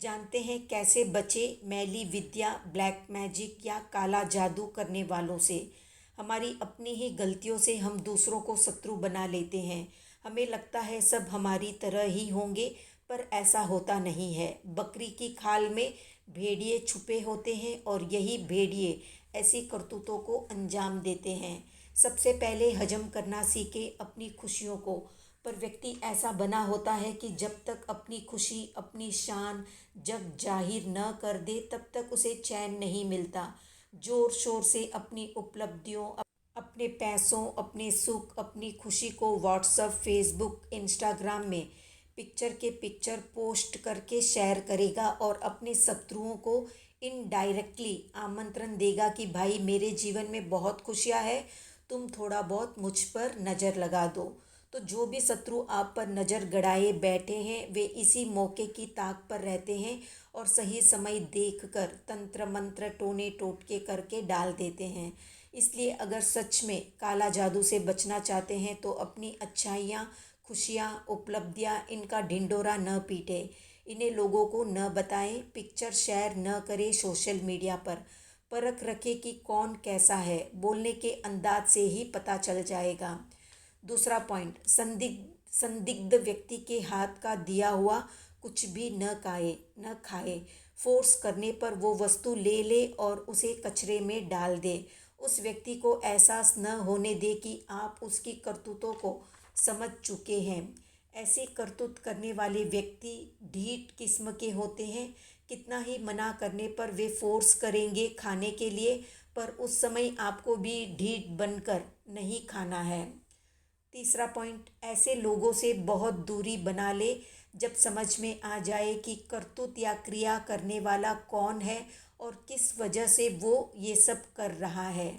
जानते हैं कैसे बचे मैली विद्या, ब्लैक मैजिक या काला जादू करने वालों से। हमारी अपनी ही गलतियों से हम दूसरों को शत्रु बना लेते हैं। हमें लगता है सब हमारी तरह ही होंगे, पर ऐसा होता नहीं है। बकरी की खाल में भेड़िए छुपे होते हैं और यही भेड़िए ऐसी करतूतों को अंजाम देते हैं। सबसे पहले हजम करना सीखे अपनी खुशियों को। पर व्यक्ति ऐसा बना होता है कि जब तक अपनी खुशी, अपनी शान जग जाहिर न कर दे, तब तक उसे चैन नहीं मिलता। जोर शोर से अपनी उपलब्धियों, अपने पैसों, अपने सुख, अपनी खुशी को व्हाट्सएप, फेसबुक, इंस्टाग्राम में पिक्चर के पिक्चर पोस्ट करके शेयर करेगा और अपने शत्रुओं को इनडायरेक्टली आमंत्रण देगा कि भाई मेरे जीवन में बहुत खुशियाँ है, तुम थोड़ा बहुत मुझ पर नज़र लगा दो। तो जो भी शत्रु आप पर नज़र गड़ाए बैठे हैं, वे इसी मौके की ताक पर रहते हैं और सही समय देखकर तंत्र मंत्र टोने टोटके करके डाल देते हैं। इसलिए अगर सच में काला जादू से बचना चाहते हैं तो अपनी अच्छाइयाँ, खुशियाँ, उपलब्धियाँ, इनका ढिंढोरा न पीटे, इन्हें लोगों को न बताएं, पिक्चर शेयर न करें सोशल मीडिया पर। परख रखें कि कौन कैसा है, बोलने के अंदाज से ही पता चल जाएगा। दूसरा पॉइंट, संदिग्ध व्यक्ति के हाथ का दिया हुआ कुछ भी न खाए। फोर्स करने पर वो वस्तु ले ले और उसे कचरे में डाल दे। उस व्यक्ति को एहसास न होने दे कि आप उसकी करतूतों को समझ चुके हैं। ऐसे करतूत करने वाले व्यक्ति ढीठ किस्म के होते हैं। कितना ही मना करने पर वे फोर्स करेंगे खाने के लिए, पर उस समय आपको भी ढीठ बनकर नहीं खाना है। तीसरा पॉइंट, ऐसे लोगों से बहुत दूरी बना ले जब समझ में आ जाए कि करतूत या क्रिया करने वाला कौन है और किस वजह से वो ये सब कर रहा है।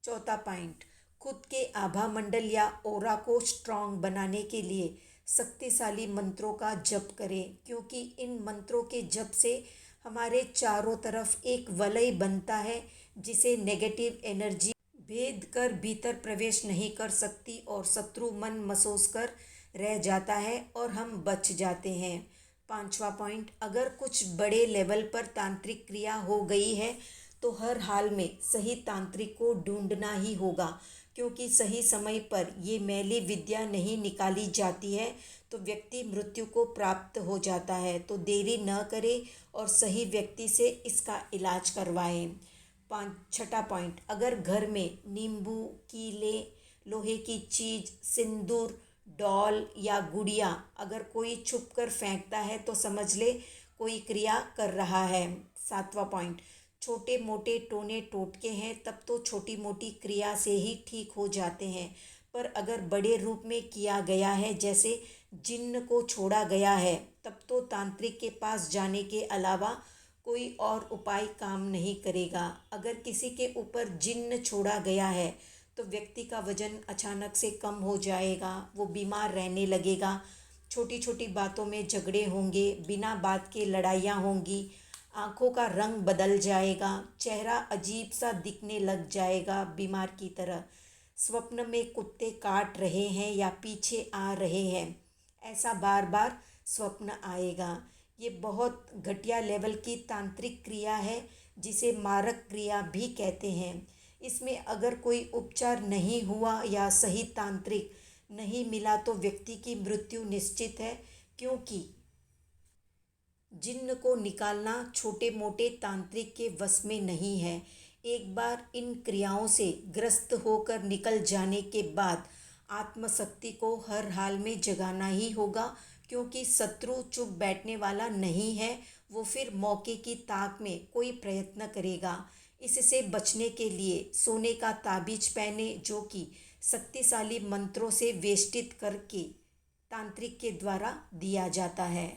चौथा पॉइंट, खुद के आभा मंडल या ओरा को स्ट्रांग बनाने के लिए शक्तिशाली मंत्रों का जप करें, क्योंकि इन मंत्रों के जप से हमारे चारों तरफ एक वलय बनता है जिसे नेगेटिव एनर्जी भेद कर भीतर प्रवेश नहीं कर सकती और शत्रु मन मसोस कर रह जाता है और हम बच जाते हैं। पांचवा पॉइंट, अगर कुछ बड़े लेवल पर तांत्रिक क्रिया हो गई है तो हर हाल में सही तांत्रिक को ढूंढना ही होगा, क्योंकि सही समय पर ये मैली विद्या नहीं निकाली जाती है तो व्यक्ति मृत्यु को प्राप्त हो जाता है। तो देरी न करे और सही व्यक्ति से इसका इलाज करवाएं। छठा पॉइंट, अगर घर में नींबू, कीले, लोहे की चीज, सिंदूर, डॉल या गुड़िया अगर कोई छुप कर फेंकता है तो समझ ले कोई क्रिया कर रहा है। सातवां पॉइंट, छोटे मोटे टोने टोटके हैं तब तो छोटी मोटी क्रिया से ही ठीक हो जाते हैं, पर अगर बड़े रूप में किया गया है, जैसे जिन्न को छोड़ा गया है, तब तो तांत्रिक के पास जाने के अलावा कोई और उपाय काम नहीं करेगा। अगर किसी के ऊपर जिन्न छोड़ा गया है तो व्यक्ति का वजन अचानक से कम हो जाएगा, वो बीमार रहने लगेगा, छोटी छोटी बातों में झगड़े होंगे, बिना बात के लड़ाइयाँ होंगी, आँखों का रंग बदल जाएगा, चेहरा अजीब सा दिखने लग जाएगा बीमार की तरह, स्वप्न में कुत्ते काट रहे हैं या पीछे आ रहे हैं, ऐसा बार बार स्वप्न आएगा। ये बहुत घटिया लेवल की तांत्रिक क्रिया है जिसे मारक क्रिया भी कहते हैं। इसमें अगर कोई उपचार नहीं हुआ या सही तांत्रिक नहीं मिला तो व्यक्ति की मृत्यु निश्चित है, क्योंकि जिन्न को निकालना छोटे मोटे तांत्रिक के वश में नहीं है। एक बार इन क्रियाओं से ग्रस्त होकर निकल जाने के बाद आत्मशक्ति को हर हाल में जगाना ही होगा, क्योंकि शत्रु चुप बैठने वाला नहीं है, वो फिर मौके की ताक में कोई प्रयत्न करेगा। इससे बचने के लिए सोने का ताबीज पहने, जो कि शक्तिशाली मंत्रों से वेष्टित करके तांत्रिक के द्वारा दिया जाता है।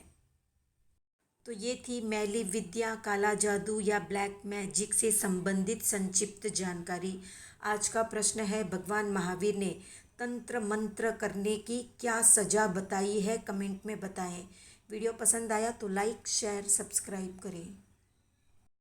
तो ये थी मैली विद्या, काला जादू या ब्लैक मैजिक से संबंधित संक्षिप्त जानकारी। आज का प्रश्न है, भगवान महावीर ने तंत्र मंत्र करने की क्या सज़ा बताई है, कमेंट में बताएं। वीडियो पसंद आया तो लाइक, शेयर, सब्सक्राइब करें।